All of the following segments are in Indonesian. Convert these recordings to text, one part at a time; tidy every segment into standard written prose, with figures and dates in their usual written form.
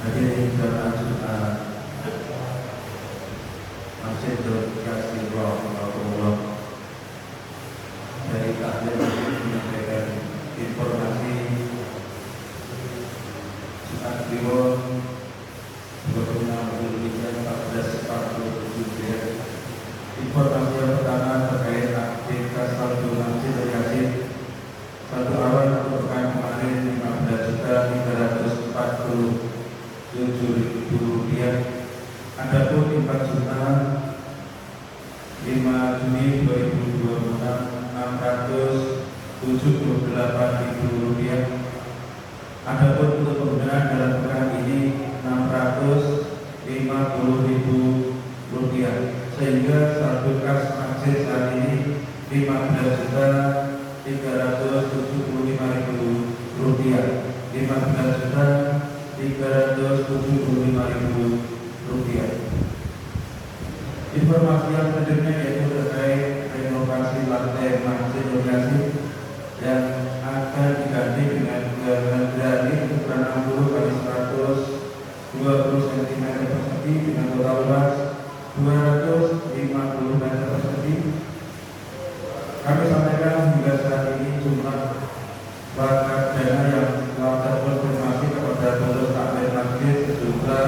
Hadirin jamaah Jumat Masjid Kasih Rahmatullah, dari taklim menyampaikan informasi Jumat Kliwon 26 Zulhijjah 1447. Informasi yang pertama terkait aktivitas saldo Masjid Yasin. Satu awal untuk pekan kemarin 15.347.000 rupiah. Adapun 4 juta 5 Juni 2026 678.000 rupiah. Adapun untuk penggunaan dalam pekan ini 650.000 rupiah, sehingga saldo kas masjid saat ini 15.375.000 rupiah. 15.375.000 rupiah. Informasi yang selanjutnya yaitu terkait renovasi lantai Masjid Yasin yang akan diganti dengan granit ukuran 60 x 120 cm persegi dengan total luas 250 meter persegi. Kami sampaikan hingga saat ini jumlah bakat dana yang telah terkonfirmasi kepada pengurus takmir masjid sejumlah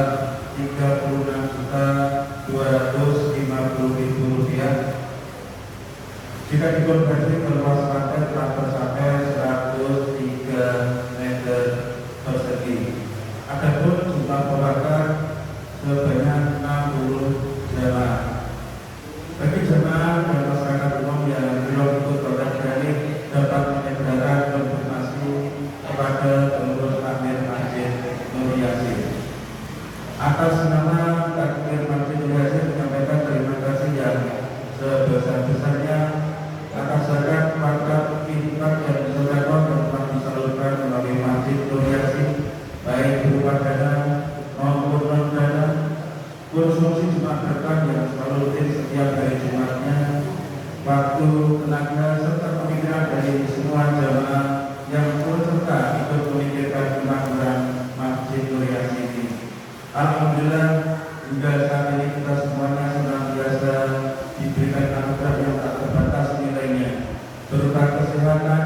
36.250.000 rupiah. Jika dikonversi ke luas lantai telah tercapai 103 meter persegi. Adapun jumlah pembakar sebanyak 60 jemaah. Bagi jemaah dan masyarakat umum yang belum ikut program granit dapat menyegerakan konfirmasi kepada pengurus takmir Masjid Nur Yasin. Atas nama takmir Masjid Nur Yasin menyampaikan terima kasih yang sebesar-besarnya atas zakat, wakaf, infak yang sedekah yang telah disalurkan melalui Masjid Nur Yasin, baik berupa dana maupun non dana. Konsumsi Jumat berkah yang selalu rutin setiap hari Jumatnya, waktu, tenaga, serta pemikiran dari semua jamaah yang turut serta ikut memikirkan kemakmuran Masjid Nur Yasin ini. Alhamdulillah, hingga saat ini kita semuanya senantiasa diberikan anugerah yang tak terbatas nilainya, berupa kesehatan,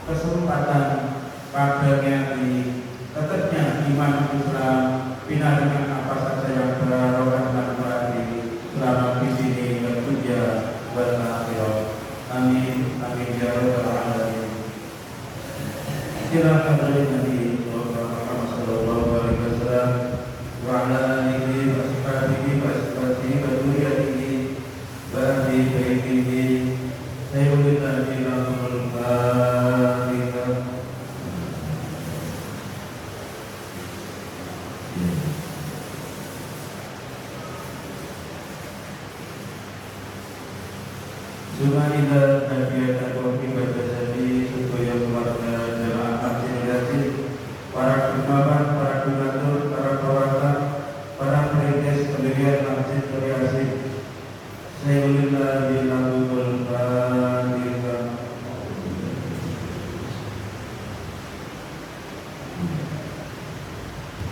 kesempatan, padanya di tetapnya iman Islam, pinaringan apa saja yang beraroma dan selama di sini bertujuan berakhirat. Amin amin ya rabbal alamin. Silakan dari Nabi Muhammad sallallahu alaihi wasallam wa ala alihi wa sahbihi wa sahbihi wa dzurriyyatihi wa ahli baitihi sayyidil anbiya'i wal Juma'ilah Nabiya Tauhid Bajasadi supaya keluarga jemaah Masjid Yasin, para imam, para donatur, para pewarta, para perintis pendirian Masjid Yasin. Sayyidillah bilahul fadillah.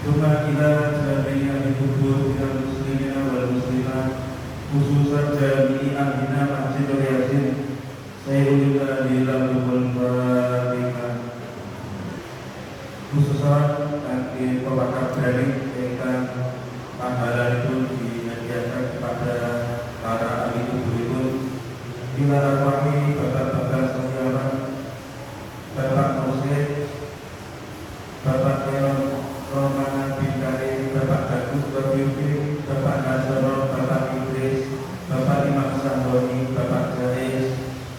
Juma'ilah jami'a dikubur dengan muslimina wal muslimat, khususan jami'ah bina Masjid Yasin. Sayyidillah bilahul fadillah. Khususan bagi pembakar granit yang pahala itu dihadiahkan kepada para ahli kubur itu dilakukan bapak-bapak sekalian, Bapak Musid, Bapak Leon Romana Bintari, Bapak Dagus Berbiuki, Bapak Nasoro, Bapak Idris, Bapak Imam Samboni, Bapak Jais,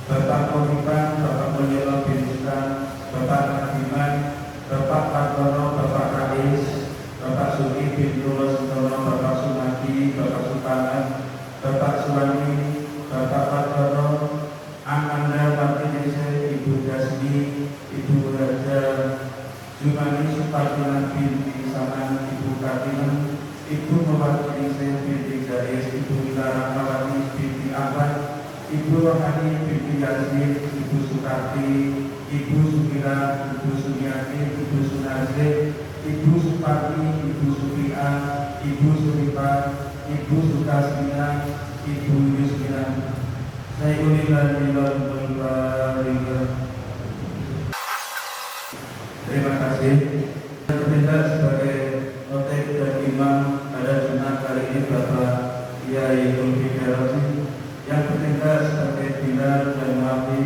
Bapak Monipan, Bapak Mulyolo Binistan, Bapak Nadiman, Bapak Partono, Bapak Rais, Bapak Suki bin Tulus Tono, Bapak Sumadi, Bapak Supanan, Bapak Suwani, Bapak Partono, Amanda Martinese, Ibu Dasmi, Ibu Raja Jumani Supartina binti Saman, Ibu Kartinem, Ibu Mawakilise binti Garis, Ibu Wilara Mawati binti Ahmad, Ibu Rohani binti Yasmin, Ibu Sukarti, Ibu Sukira, Ibu Sumiati, Ibu Sunazir, Ibu Supati, Ibu Terima kasih. Bertindak sebagai khotib dan imam pada Jumat kali ini Bapak Kiai Zulfi Darasi, yang bertindak sebagai Bilal dan Nabi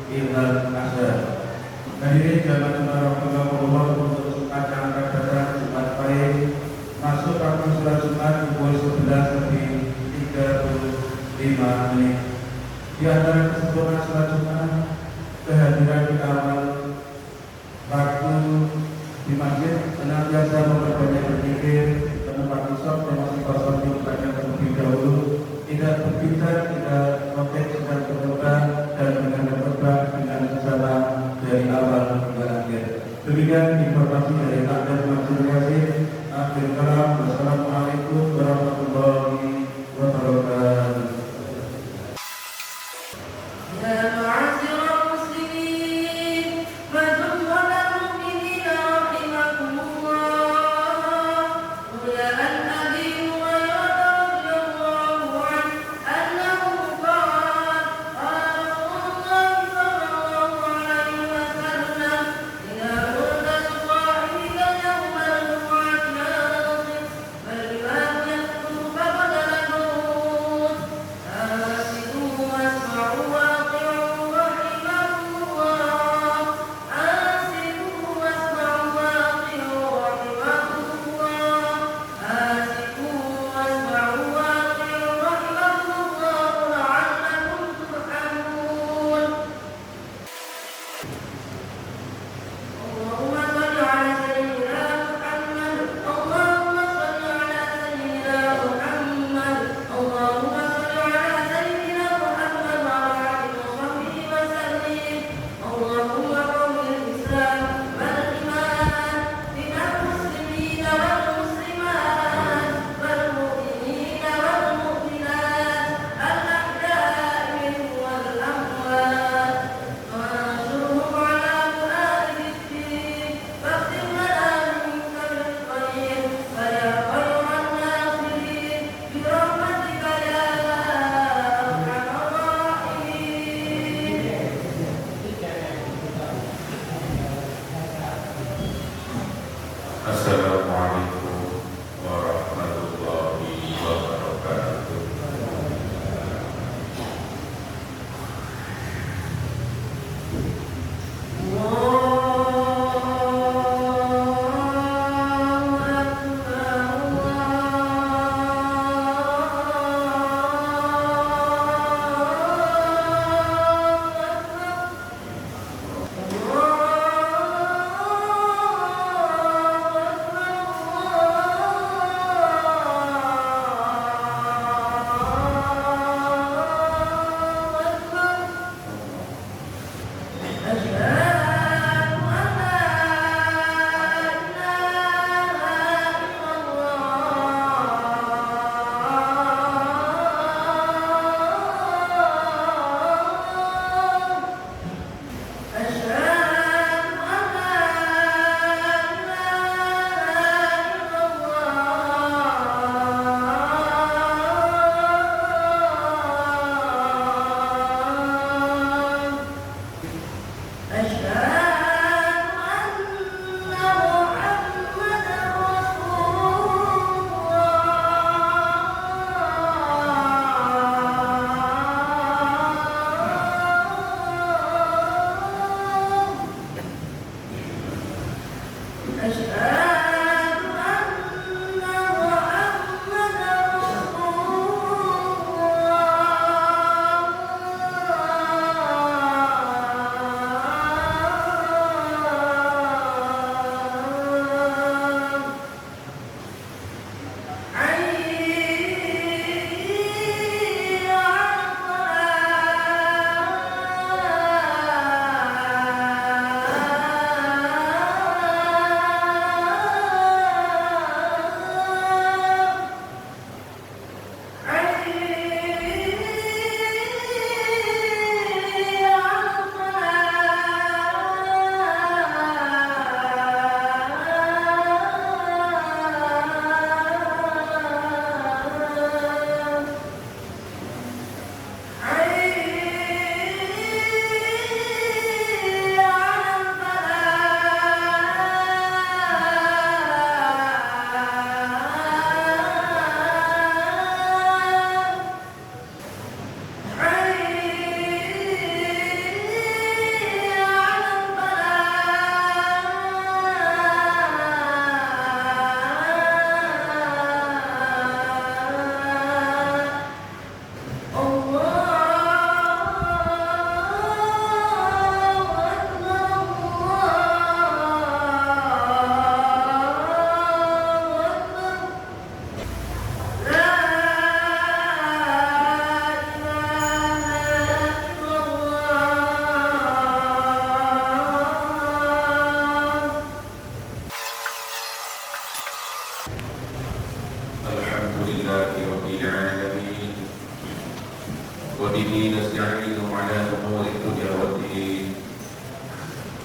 Ilham Azhar. Hadirin jamaah warahmatullah, untuk acara pada Jumat Pahing masuk waktu sholat Jumat pukul 11:35. Di antara kesempurnaan sholat Jumat, kehadiran di awal waktu di masjid senantiasa memperbanyak berzikir, tempat usap yang masih kosong dibukakan terlebih dahulu, tidak berbicara, tidak konteks sedang berdoa dan menghadap khotbah dengan sesama dari awal hingga akhir. Demikian informasi dari Takdir Masjid Yasin. Akhir kalam. Wassalamualaikum warahmatullahi wabarakatuh. العالمين وبه نستعين على أمور الدنيا والدين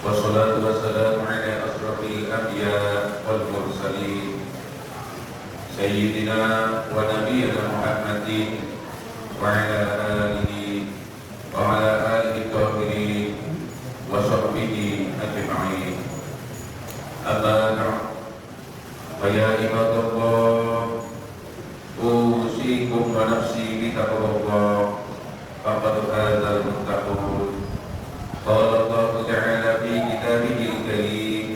والصلاة والسلام على أشرف الأنبياء والمرسلين سيدنا ونبينا محمد وعلى آله الطاهرين وصحبه أجمعين. أما بعد فيا عباد الله أوصيكم ونفسي بتقوى الله فقد فاز المتقون. قال الله تعالى في كتابه الكريم: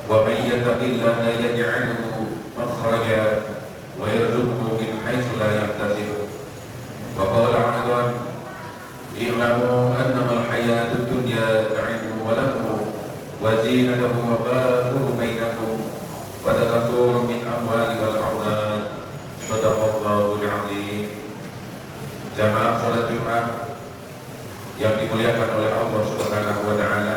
ومن يتق الله يجعل له مخرجا ويرزقه من حيث لا يحتسب. وقال أيضا: اعلموا أنما الحياة الدنيا لعب ولهو وزينة وتفاخر بينكم وتكاثر من الأموال والأولاد. صدق الله العظيم. Jamaah salat Jumat yang dimuliakan oleh Allah Subhanahu wa taala,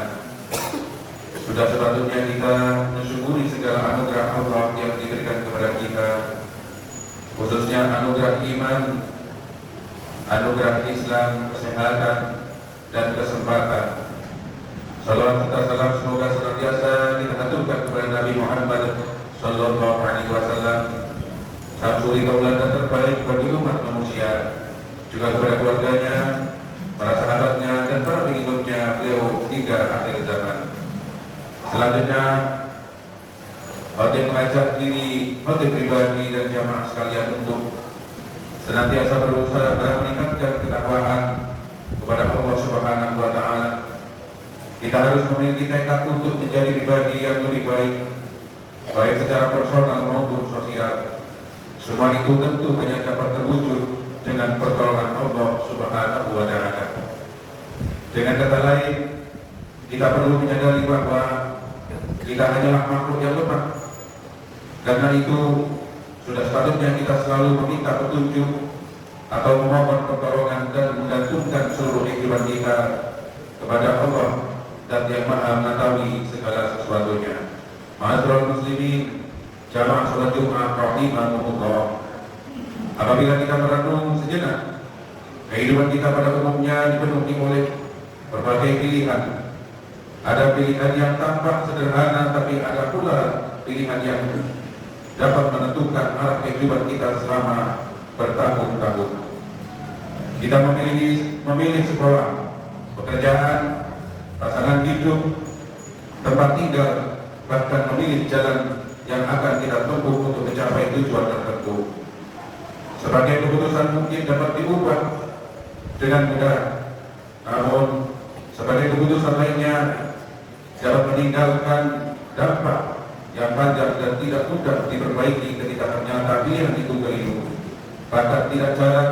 sudah sepatutnya kita mensyukuri segala anugerah Allah yang diberikan kepada kita, khususnya anugerah iman, anugerah Islam, kesehatan, dan kesempatan. Salawat serta salam semoga senantiasa kita aturkan kepada Nabi Muhammad sallallahu alaihi wasallam, suri tauladan terbaik bagi umat manusia, juga kepada keluarganya, para sahabatnya, dan para pengikutnya beliau hingga akhir zaman. Selanjutnya, khotib mengajak diri, khotib pribadi dan jamaah sekalian untuk senantiasa berusaha meningkatkan ketakwaan kepada Allah Subhanahu wa taala. Kita harus memiliki tekad untuk menjadi pribadi yang lebih baik, baik secara personal maupun sosial. Semua itu tentu hanya dapat terwujud dengan pertolongan Allah Subhanahu wa taala. Dengan kata lain, kita perlu menyadari bahwa kita hanyalah makhluk yang lemah. Karena itu sudah sepatutnya kita selalu meminta petunjuk atau memohon pertolongan dan menggantungkan seluruh kehidupan kita kepada Allah dan yang Maha mengetahui segala sesuatunya. Ma'asyiral muslimin, jamaah salat Jumat rahimakumullah. Apabila kita merenung sejenak, kehidupan kita pada umumnya dipenuhi oleh berbagai pilihan. Ada pilihan yang tampak sederhana, tapi ada pula pilihan yang dapat menentukan arah kehidupan kita selama bertahun-tahun. Kita memilih sekolah, pekerjaan, pasangan hidup, tempat tinggal, bahkan memilih jalan yang akan kita tempuh untuk mencapai tujuan tertentu. Sebagai keputusan mungkin dapat diubah dengan mudah, namun sebagai keputusan lainnya dapat meninggalkan dampak yang panjang dan tidak mudah diperbaiki ketika ternyata pilihan itu keliru. Bahkan tidak jarang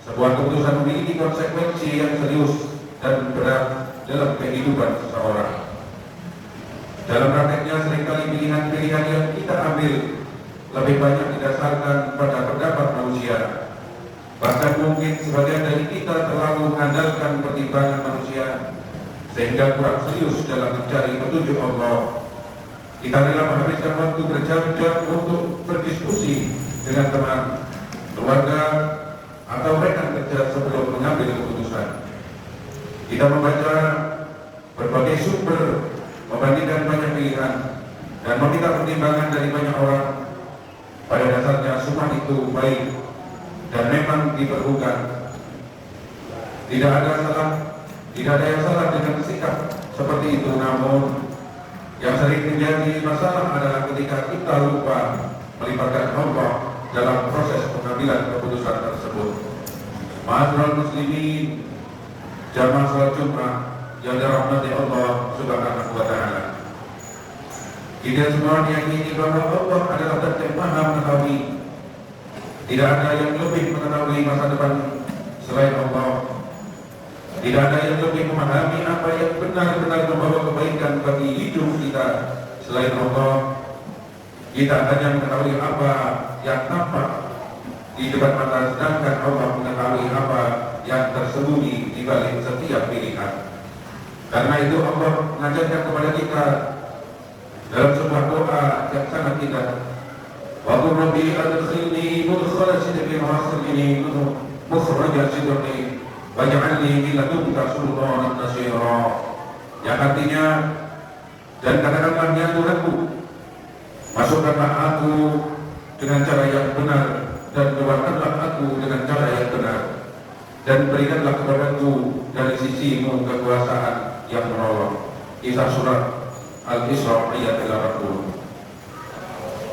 sebuah keputusan memiliki konsekuensi yang serius dan berat dalam kehidupan seseorang. Dalam prakteknya seringkali pilihan-pilihan yang kita ambil lebih banyak didasarkan pada pendapat manusia. Bahkan mungkin sebagian dari kita terlalu mengandalkan pertimbangan manusia sehingga kurang serius dalam mencari petunjuk Allah. Kita rela menghabiskan waktu berjam-jam untuk berdiskusi dengan teman, keluarga, atau rekan kerja sebelum mengambil keputusan. Kita membaca berbagai sumber, membandingkan banyak pilihan, dan meminta pertimbangan dari banyak orang. Pada dasarnya semua itu baik dan memang diperlukan. Tidak ada yang salah dengan sikap seperti itu. Namun yang sering menjadi masalah adalah ketika kita lupa melibatkan Allah dalam proses pengambilan keputusan tersebut. Ma'asyiral muslimin, jamaah salat Jumat yang dirahmati Allah Subhanahu wa taala. Kita semua meyakini bahwa Allah adalah Zat yang Maha mengetahui. Tidak ada yang lebih mengetahui masa depan selain Allah. Tidak ada yang lebih memahami apa yang benar-benar membawa kebaikan bagi hidup kita selain Allah. Kita hanya mengetahui apa yang nampak di depan mata, sedangkan Allah mengetahui apa yang tersembunyi di balik setiap pilihan. Karena itu Allah mengajarkan kepada kita dalam sebuah doa yang sangat indah, وقل ربي أدخلني مدخل صدق وأخرجني مخرج صدق واجعلني من لدنك سلطانا نصيرا. Yang artinya, dan katakanlah ya Tuhanku, masukkanlah aku dengan cara yang benar dan keluarkanlah aku dengan cara yang benar, dan berikanlah kepadaku dari sisimu kekuasaan yang menolong. Kisah surat Al-Isra ayat 80.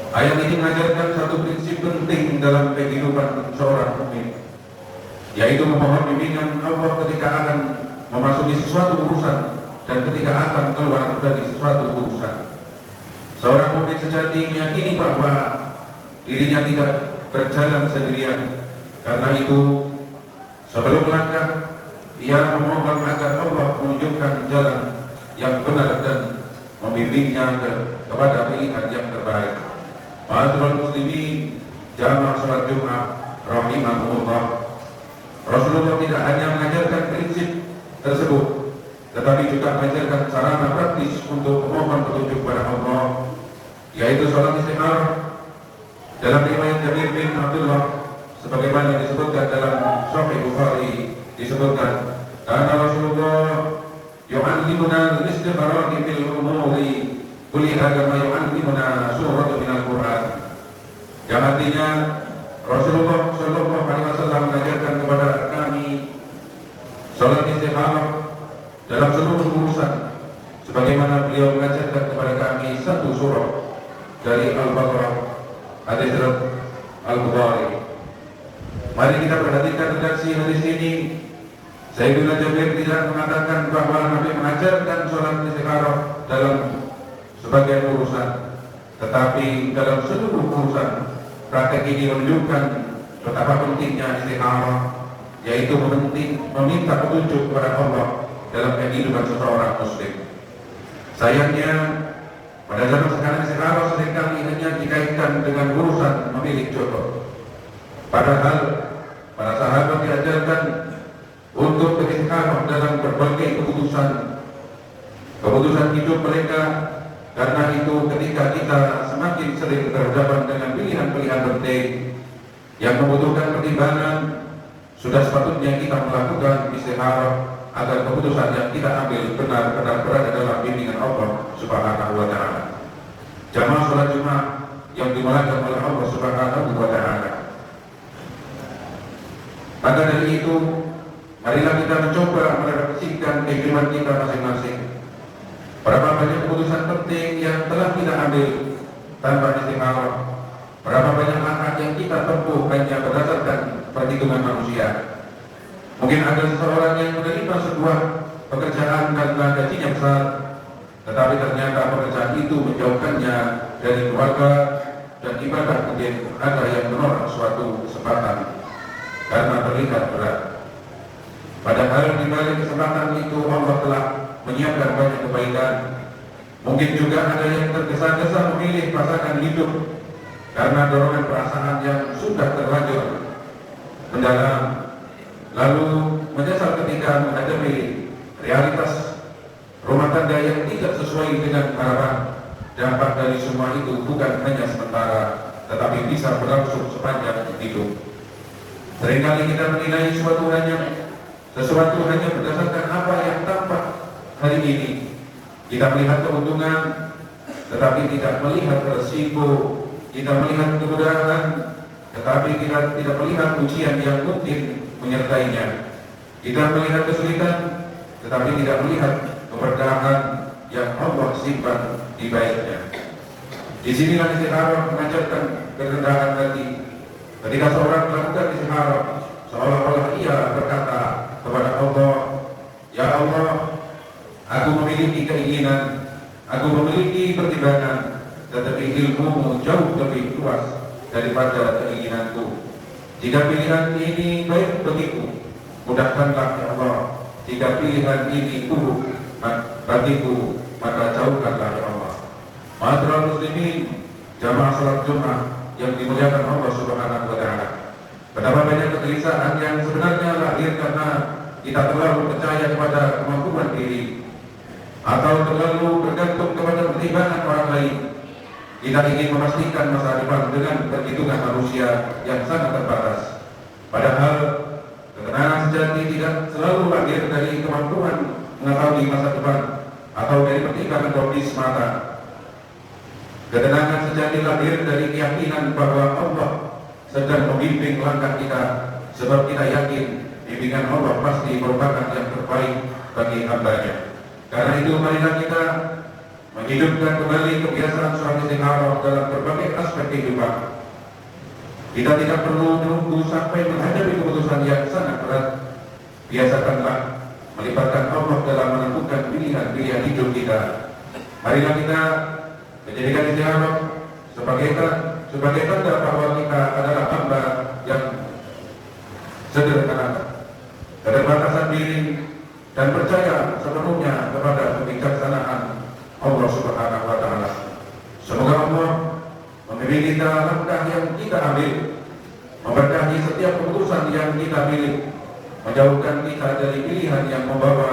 Ayat ini mengajarkan satu prinsip penting dalam kehidupan seorang mukmin, yaitu memohon bimbingan Allah ketika akan memasuki sesuatu urusan dan ketika akan keluar dari sesuatu urusan. Seorang mukmin sejati meyakini bahwa dirinya tidak berjalan sendirian. Karena itu, sebelum melangkah, ia memohon agar Allah menunjukkan jalan yang benar dan membimbingnya kepada pilihan yang terbaik. Ma'asyiral muslimin, jamaah salat Jumat rahimahumullah. Rasulullah tidak hanya mengajarkan prinsip tersebut, tetapi juga mengajarkan sarana praktis untuk memohon petunjuk kepada Allah, yaitu salat istikharah. Dalam riwayat Jabir bin Abdullah, sebagaimana disebutkan dalam Sahih Bukhari, disebutkan karena Rasulullah yu'allimuna al-istikharah fil umuri kulli hadza ma yu'allimuna surah min al-Qur'an. Yang artinya Rasulullah sallallahu alaihi wasallam mengajarkan kepada kami salat istikharah dalam seluruh urusan, sebagaimana beliau mengajarkan kepada kami satu surah dari Al-Baqarah. Hadis Al-Bukhari. Mari kita perhatikan redaksi hadis ini. Sayyidina Jabir tidak mengatakan bahwa Nabi mengajarkan sholat istikharah dalam sebagian urusan, tetapi dalam seluruh urusan. Praktek ini menunjukkan betapa pentingnya istikharah, yaitu meminta petunjuk kepada Allah dalam kehidupan seseorang muslim. Sayangnya, pada zaman sekarang istikharah seringkali hanya dikaitkan dengan urusan memilih jodoh. Padahal para sahabat diajarkan untuk beristikharah dalam berbagai keputusan hidup mereka. Karena itu ketika kita semakin sering berhadapan dengan pilihan-pilihan penting yang membutuhkan pertimbangan, sudah sepatutnya kita melakukan istikharah agar keputusan yang kita ambil benar-benar berada dalam bimbingan Allah Subhanahu wa ta'ala. Jamaah salat Jumat yang dimuliakan oleh Allah Subhanahu wa ta'ala. Maka dari itu, marilah kita mencoba merefleksikan kehidupan kita masing-masing. Berapa banyak keputusan penting yang telah kita ambil tanpa istikharah? Berapa banyak langkah yang kita tempuh hanya berdasarkan perhitungan manusia? Mungkin ada seseorang yang menerima sebuah pekerjaan karena gajinya besar, tetapi ternyata pekerjaan itu menjauhkannya dari keluarga dan ibadah. Mungkin ada yang menolak suatu kesempatan karena terlihat berat. Padahal di balik kesempatan itu Allah telah menyiapkan banyak kebaikan. Mungkin juga ada yang tergesa-gesa memilih pasangan hidup karena dorongan perasaan yang sudah terlanjur mendalam, lalu menyesal ketika menghadapi realitas rumah tangga yang tidak sesuai dengan harapan. Dampak dari semua itu bukan hanya sementara, tetapi bisa berlangsung sepanjang hidup. Seringkali kita menilai sesuatu hanya berdasarkan apa yang tampak hari ini. Kita melihat keuntungan, tetapi tidak melihat resiko. Kita melihat kemudahan, tetapi kita tidak melihat ujian yang mungkin menyertainya. Kita melihat kesulitan, tetapi tidak melihat keberkahan yang Allah simpan di baiknya. Di sinilah istikharah mengajarkan kerendahan hati. Ketika seorang melakukan istikharah, seolah-olah ia berkata kepada Allah, "Ya Allah, aku memiliki keinginan, aku memiliki pertimbangan, tetapi ilmu jauh lebih luas daripada keinginanku. Jika pilihan ini baik bagiku, mudahkanlah ya Allah. Jika pilihan ini buruk bagiku, maka jauhkanlah ya Allah." Ma'asyiral muslimin, jamaah salat Jumat yang dimuliakan Allah Subhanahu wa ta'ala. Betapa banyak kegelisahan yang sebenarnya lahir karena kita terlalu percaya kepada kemampuan diri atau terlalu bergantung kepada pertimbangan orang lain. Kita ingin memastikan masa depan dengan perhitungan manusia yang sangat terbatas. Padahal ketenangan sejati tidak selalu lahir dari kemampuan mengetahui masa depan atau dari pertimbangan logis semata. Ketenangan sejati lahir dari keyakinan bahwa Allah sedang membimbing langkah kita, sebab kita yakin bimbingan Allah pasti merupakan yang terbaik bagi hamba-Nya. Karena itu marilah kita menghidupkan kembali kebiasaan sholat istikharah dalam berbagai aspek kehidupan. Kita tidak perlu menunggu sampai menghadapi keputusan yang sangat berat. Biasakanlah melibatkan Allah dalam menentukan pilihan-pilihan hidup kita. Marilah kita menjadikan istikharah sebagai tanda bahwa kita adalah hamba yang sederhana, keterbatasan diri, dan percaya sepenuhnya kepada kebijaksanaan Allah Subhanahu wa Ta'ala. Semoga Allah membimbing kita langkah yang kita ambil, memberkahi setiap keputusan yang kita pilih, menjauhkan kita dari pilihan yang membawa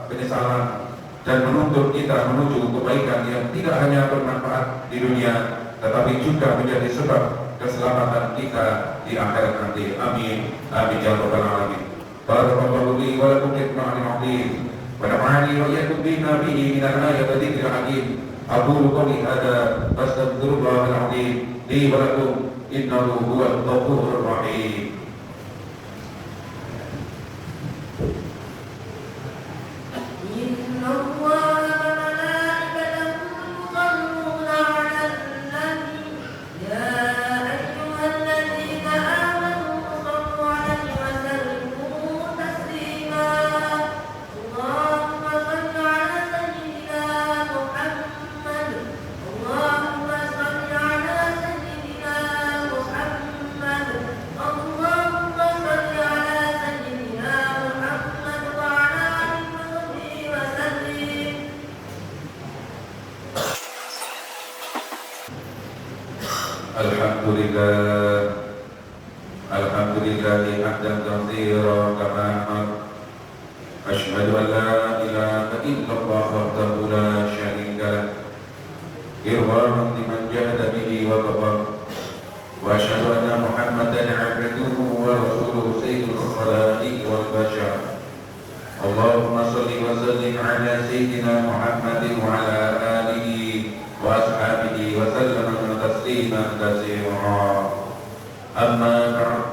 penyesalan, dan menuntut kita menuju kebaikan yang tidak hanya bermanfaat di dunia, tetapi juga menjadi sebab keselamatan kita di akhirat nanti. Amin. Amin ya rabbal alamin. Barakallahu li wa lakum fil Qur'anil azim. Wa nafa'ani wa iyyakum bima fihi min al-ayati wa dhikril hakim. Aqulu qawli hadza fastaghfirullahal azim li wa lakum innahu huwal ghafurur rahim. Alhamdulillahi hamdan katsiran kama amar. Asyhadu an la ilaha illallah wahdahu la syarika lah. Irwaman liman jahada bihi wa kafar. Wa asyhadu anna Muhammadan abduhu wa rasuluhu sayyidul khalaiqi wal bashar. Allahumma shalli wa sallim ala sayyidina Muhammadin wa ala alihi wa ashabihi wa sallam tasliman katsiran. Amma ba'd.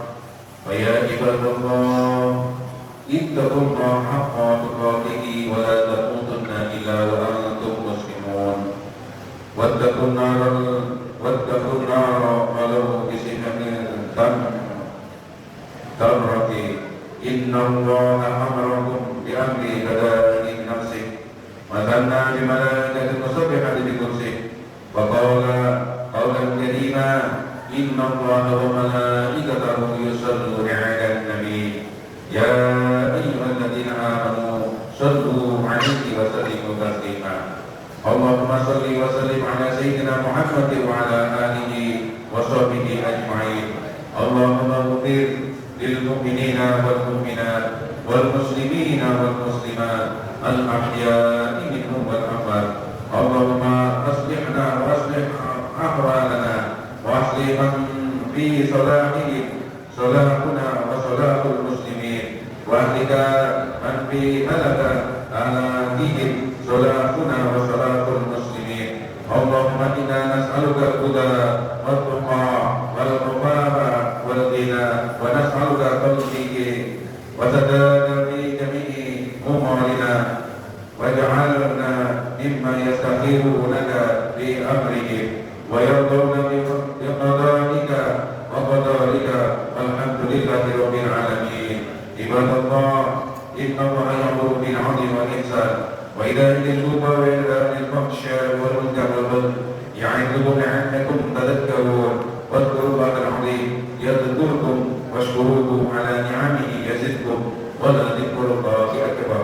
Faya ibadallah, ittaqullaha haqqa tuqatih wa la tamutunna illa wa antum muslimun. Wattaqun nar walau bisihmin tamrati. Innallaha amarakum bi amri badani nafsi wa dhanna bi malaikatin musabbihati bi kursi. Wa qala qawlan karima. Inna Allaha wa malaikatahu yusalluna 'alan nabi. Ya ayyuhalladzina amanu sallu 'alaihi wa sallimu taslima. Allahumma salli wa sallim ala sayyidina Muhammadin wa ala alihi wa sahbihi ajma'in. Allahumma ighfir lil mu'minina wal mu'minat wal muslimina wal muslimat al ahya'i minhum wal amwat. Allahumma aslihna wa aslih ahwalana وأصلح من في صلاحهم صلاحنا وصلاح المسلمين وأهلك من في هلاكهم صلاحنا وصلاح المسلمين. اللهم إنا نسألك الهدى والتقى والعفاف والغنى ونسألك توفيق وسداد في جميع أمورنا واجعلنا ممن يستخيرونك في أمرهم ويرضون بقضائك وقدرك. والحمد لله رب العالمين. عباد الله، إن الله يأمر بالعدل والإحسان وإيتاء ذي القربى وينهى عن الفحشاء والمنكر والبغي يعظكم لعلكم تذكرون. واذكروا الله العظيم يذكركم واشكروه على نعمه يزدكم ولذكر الله أكبر.